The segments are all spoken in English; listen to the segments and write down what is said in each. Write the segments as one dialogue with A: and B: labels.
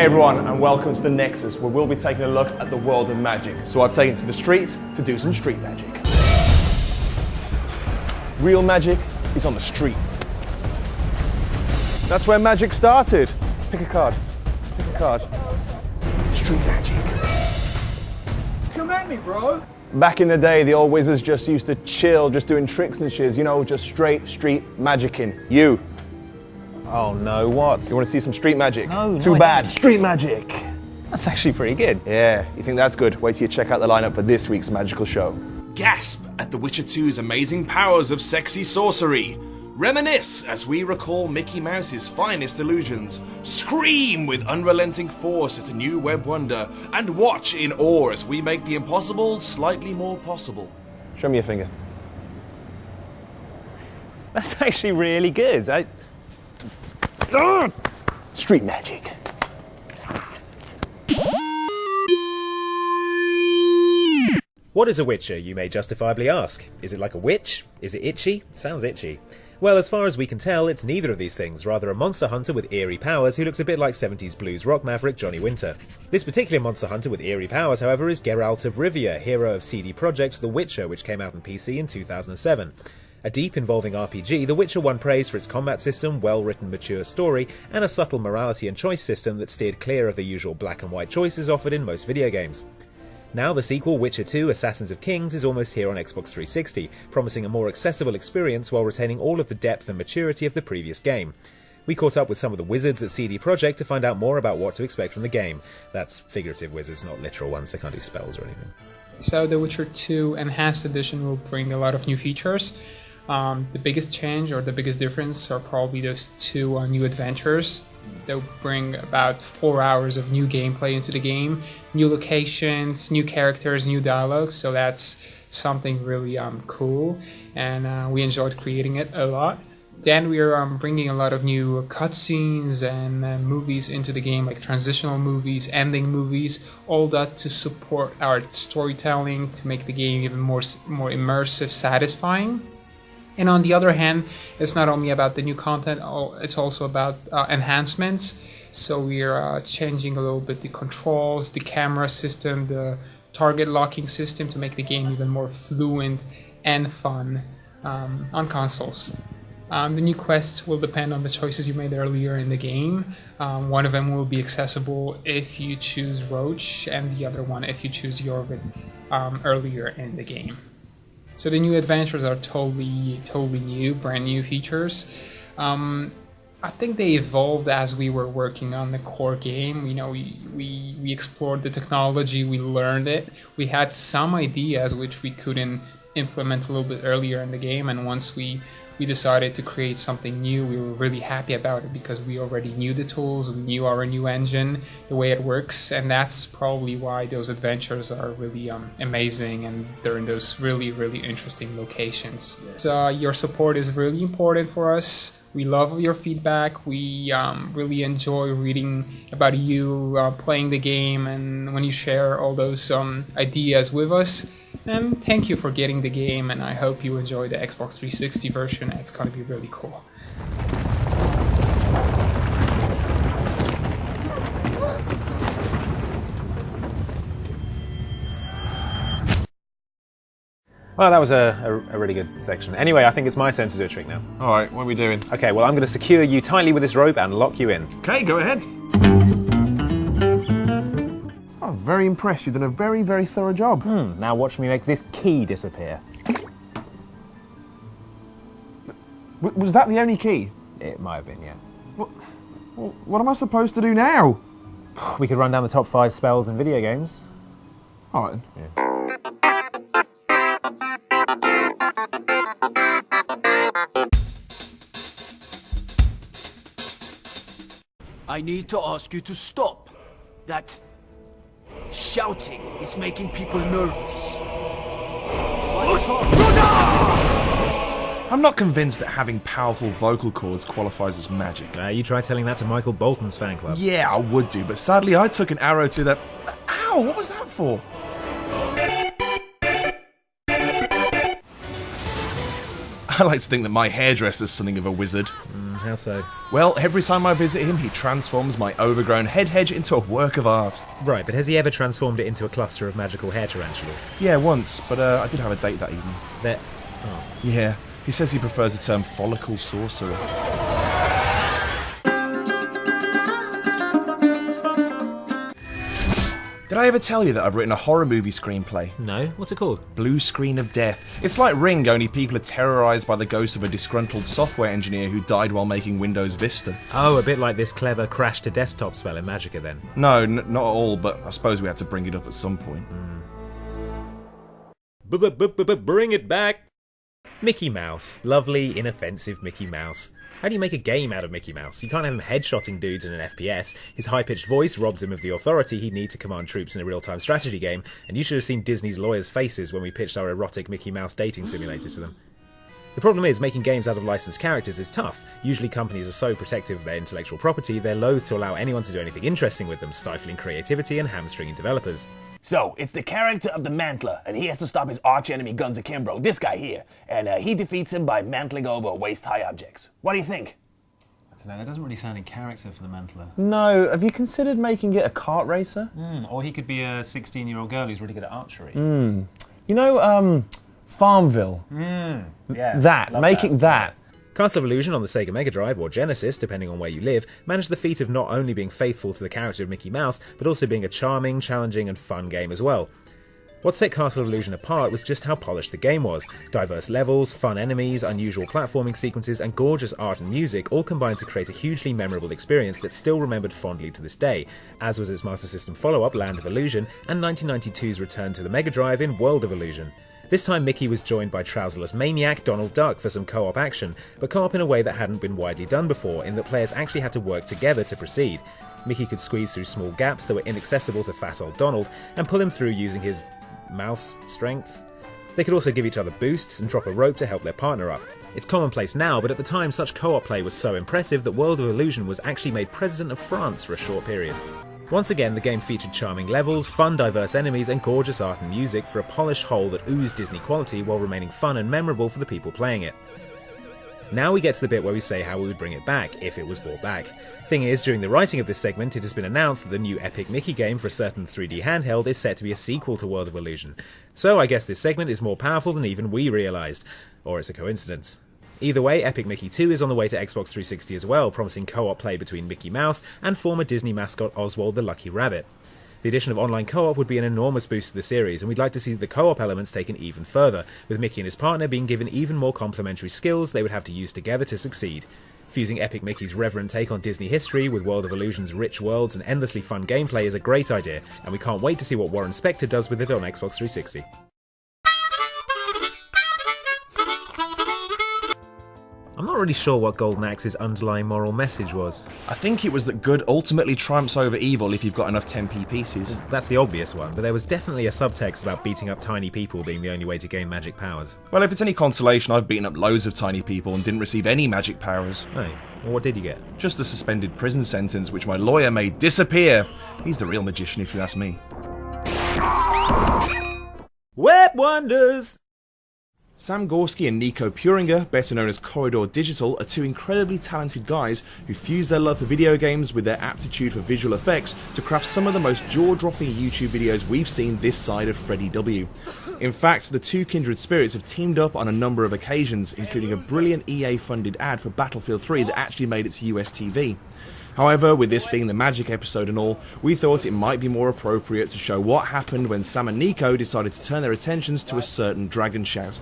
A: everyone, and welcome to the Nexus, where we'll be taking a look at the world of magic. So I've taken to the streets to do some street magic. Real magic is on the street. That's where magic started. Pick a card. Pick a card. Street magic.
B: Come at me, bro.
A: Back in the day, the old wizards just used to chill, just doing tricks and shiz, you know, just straight street magicking. You.
C: Oh no, what?
A: You want to see some street magic?
C: No,
A: Too bad. Street magic.
C: That's actually pretty good.
A: Yeah, you think that's good? Wait till you check out the lineup for this week's magical show.
D: Gasp at The Witcher 2's amazing powers of sexy sorcery. Reminisce as we recall Mickey Mouse's finest illusions. Scream with unrelenting force at a new web wonder. And watch in awe as we make the impossible slightly more possible.
A: Show me your finger.
C: That's actually really good.
A: Street magic.
E: What is a Witcher, you may justifiably ask? Is it like a witch? Is it itchy? Sounds itchy. Well, as far as we can tell, it's neither of these things, rather a monster hunter with eerie powers who looks a bit like 70s blues rock maverick Johnny Winter. This particular monster hunter with eerie powers, however, is Geralt of Rivia, hero of CD Projekt's The Witcher, which came out on PC in 2007. A deep, involving RPG, The Witcher won praise for its combat system, well-written, mature story, and a subtle morality and choice system that steered clear of the usual black and white choices offered in most video games. Now the sequel, Witcher 2 Assassins of Kings, is almost here on Xbox 360, promising a more accessible experience while retaining all of the depth and maturity of the previous game. We caught up with some of the wizards at CD Projekt to find out more about what to expect from the game. That's figurative wizards, not literal ones, they can't do spells or anything.
B: So the Witcher 2 Enhanced Edition will bring a lot of new features. The biggest change or the biggest difference are probably those two new adventures. They'll bring about 4 hours of new gameplay into the game, new locations, new characters, new dialogue, so that's something really cool, and we enjoyed creating it a lot. Then we are bringing a lot of new cutscenes and movies into the game, like transitional movies, ending movies, all that to support our storytelling, to make the game even more immersive, satisfying. And on the other hand, it's not only about the new content, it's also about enhancements. So we're changing a little bit the controls, the camera system, the target locking system to make the game even more fluent and fun on consoles. The new quests will depend on the choices you made earlier in the game. One of them will be accessible if you choose Roach, and the other one if you choose Jorvik earlier in the game. So the new adventures are totally new, brand new features. I think they evolved as we were working on the core game. You know, we explored the technology, we learned it. We had some ideas which we couldn't implement a little bit earlier in the game, and once we decided to create something new, we were really happy about it because we already knew the tools, we knew our new engine, the way it works, and that's probably why those adventures are really amazing, and they're in those really interesting locations. So your support is really important for us. We love your feedback. We really enjoy reading about you playing the game, and when you share all those ideas with us. And thank you for getting the game, and I hope you enjoy the Xbox 360 version. It's going to be really cool.
C: Well, that was a really good section. Anyway, I think it's my turn to do a trick now.
A: Alright, what are we doing?
C: Okay, well I'm going to secure you tightly with this rope and lock you in.
A: Okay, go ahead. I'm very impressed. You've done a very thorough job.
C: Now watch me make this key disappear.
A: Was that the only key?
C: It might have been, yeah.
A: What am I supposed to do now?
C: We could run down the top 5 spells in video games.
A: Alright.
F: I need to ask you to stop. That shouting is making people nervous.
D: I'm not convinced that having powerful vocal cords qualifies as magic.
E: You try telling that to Michael Bolton's fan club.
D: Yeah, I would do, but sadly I took an arrow to the... Ow, what was that for? I like to think that my hairdresser's something of a wizard.
E: How so?
D: Well, every time I visit him, he transforms my overgrown head hedge into a work of art.
E: Right, but has he ever transformed it into a cluster of magical hair tarantulas?
D: Yeah, once, but I did have a date that evening.
E: That...
D: Yeah, he says he prefers the term follicle sorcerer. Did I ever tell you that I've written a horror movie screenplay?
E: No? What's it called?
D: Blue Screen of Death. It's like Ring, only people are terrorised by the ghost of a disgruntled software engineer who died while making Windows Vista.
E: Oh, a bit like this clever crash to desktop spell in Magicka then.
D: No, not at all, but I suppose we had to bring it up at some point.
E: Bring it back! Mickey Mouse. Lovely, inoffensive Mickey Mouse. How do you make a game out of Mickey Mouse? You can't have him headshotting dudes in an FPS. His high-pitched voice robs him of the authority he'd need to command troops in a real-time strategy game, and you should have seen Disney's lawyers' faces when we pitched our erotic Mickey Mouse dating simulator to them. The problem is, making games out of licensed characters is tough. Usually companies are so protective of their intellectual property, they're loath to allow anyone to do anything interesting with them, stifling creativity and hamstringing developers.
G: So, it's the character of the Mantler, and he has to stop his arch-enemy Guns Akimbo, this guy here, and he defeats him by mantling over waist-high objects. What do you think?
C: I don't know, that doesn't really sound in character for the Mantler.
A: No, have you considered making it a kart racer?
C: Or he could be a 16-year-old girl who's really good at archery.
A: You know, Farmville?
C: Yeah.
A: That, make it that.
E: Castle of Illusion on the Sega Mega Drive, or Genesis, depending on where you live, managed the feat of not only being faithful to the character of Mickey Mouse, but also being a charming, challenging, and fun game as well. What set Castle of Illusion apart was just how polished the game was. Diverse levels, fun enemies, unusual platforming sequences, and gorgeous art and music all combined to create a hugely memorable experience that's still remembered fondly to this day, as was its Master System follow-up, Land of Illusion, and 1992's return to the Mega Drive in World of Illusion. This time Mickey was joined by trouserless maniac Donald Duck for some co-op action, but co-op in a way that hadn't been widely done before, in that players actually had to work together to proceed. Mickey could squeeze through small gaps that were inaccessible to fat old Donald, and pull him through using his mouse strength. They could also give each other boosts and drop a rope to help their partner up. It's commonplace now, but at the time such co-op play was so impressive that World of Illusion was actually made President of France for a short period. Once again, the game featured charming levels, fun diverse enemies, and gorgeous art and music for a polished whole that oozed Disney quality while remaining fun and memorable for the people playing it. Now we get to the bit where we say how we would bring it back, if it was brought back. Thing is, during the writing of this segment, it has been announced that the new Epic Mickey game for a certain 3D handheld is set to be a sequel to World of Illusion. So I guess this segment is more powerful than even we realised. Or it's a coincidence. Either way, Epic Mickey 2 is on the way to Xbox 360 as well, promising co-op play between Mickey Mouse and former Disney mascot Oswald the Lucky Rabbit. The addition of online co-op would be an enormous boost to the series, and we'd like to see the co-op elements taken even further, with Mickey and his partner being given even more complementary skills they would have to use together to succeed. Fusing Epic Mickey's reverent take on Disney history with World of Illusion's rich worlds and endlessly fun gameplay is a great idea, and we can't wait to see what Warren Spector does with it on Xbox 360. I'm not really sure what Golden Axe's underlying moral message was.
D: I think it was that good ultimately triumphs over evil if you've got enough 10p pieces.
E: That's the obvious one, but there was definitely a subtext about beating up tiny people being the only way to gain magic powers.
D: Well, if it's any consolation, I've beaten up loads of tiny people and didn't receive any magic powers.
E: Hey, well, what did you get?
D: Just a suspended prison sentence, which my lawyer made disappear. He's the real magician, if you ask me.
E: Web Wonders!
D: Sam Gorski and Nico Puringer, better known as Corridor Digital, are two incredibly talented guys who fuse their love for video games with their aptitude for visual effects to craft some of the most jaw-dropping YouTube videos we've seen this side of Freddy W. In fact, the two kindred spirits have teamed up on a number of occasions, including a brilliant EA-funded ad for Battlefield 3 that actually made it to US TV. However, with this being the Magic episode and all, we thought it might be more appropriate to show what happened when Sam and Nico decided to turn their attentions to a certain dragon shout.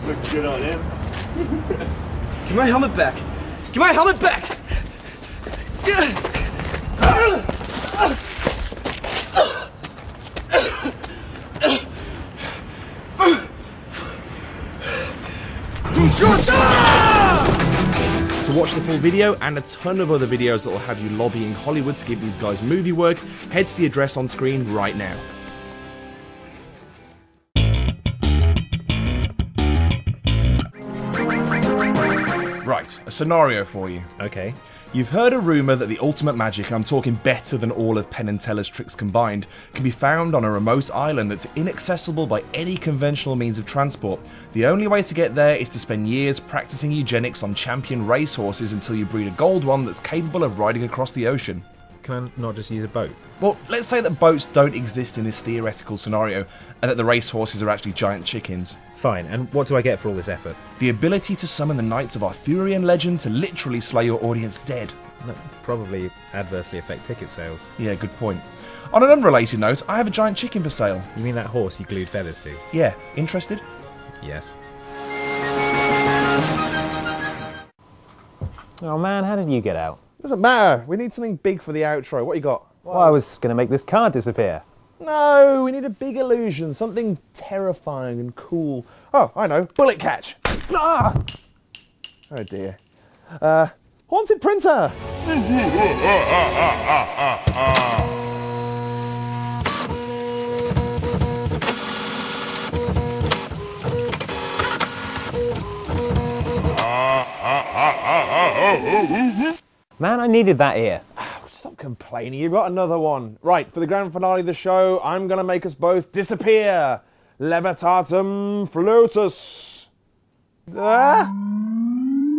H: Looks good on him.
F: Give my helmet back! Give my helmet back!
D: To watch the full video and a ton of other videos that will have you lobbying Hollywood to give these guys movie work, head to the address on screen right now. Right, a scenario for you.
E: Okay.
D: You've heard a rumour that the ultimate magic, and I'm talking better than all of Penn and Teller's tricks combined, can be found on a remote island that's inaccessible by any conventional means of transport. The only way to get there is to spend years practicing eugenics on champion racehorses until you breed a gold one that's capable of riding across the ocean.
C: Can I not just use a boat?
D: Well, let's say that boats don't exist in this theoretical scenario, and that the racehorses are actually giant chickens.
E: Fine, and what do I get for all this effort?
D: The ability to summon the Knights of Arthurian legend to literally slay your audience dead.
E: That would probably adversely affect ticket sales.
D: Yeah, good point. On an unrelated note, I have a giant chicken for sale.
E: You mean that horse you glued feathers to?
D: Yeah, interested?
E: Yes.
C: Oh man, how did you get out?
A: Doesn't matter. We need something big for the outro. What you got?
C: Well, I was going to make this card disappear.
A: No, we need a big illusion. Something terrifying and cool. Oh, I know. Bullet catch. Ah! Oh dear. Haunted printer.
C: Man, I needed that ear.
A: Stop complaining, you've got another one. Right, for the grand finale of the show, I'm going to make us both disappear. Levitatum flotus.
C: Ah!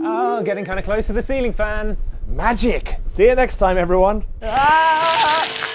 C: Oh, getting kind of close to the ceiling fan.
A: Magic. See you next time, everyone.
C: Ah!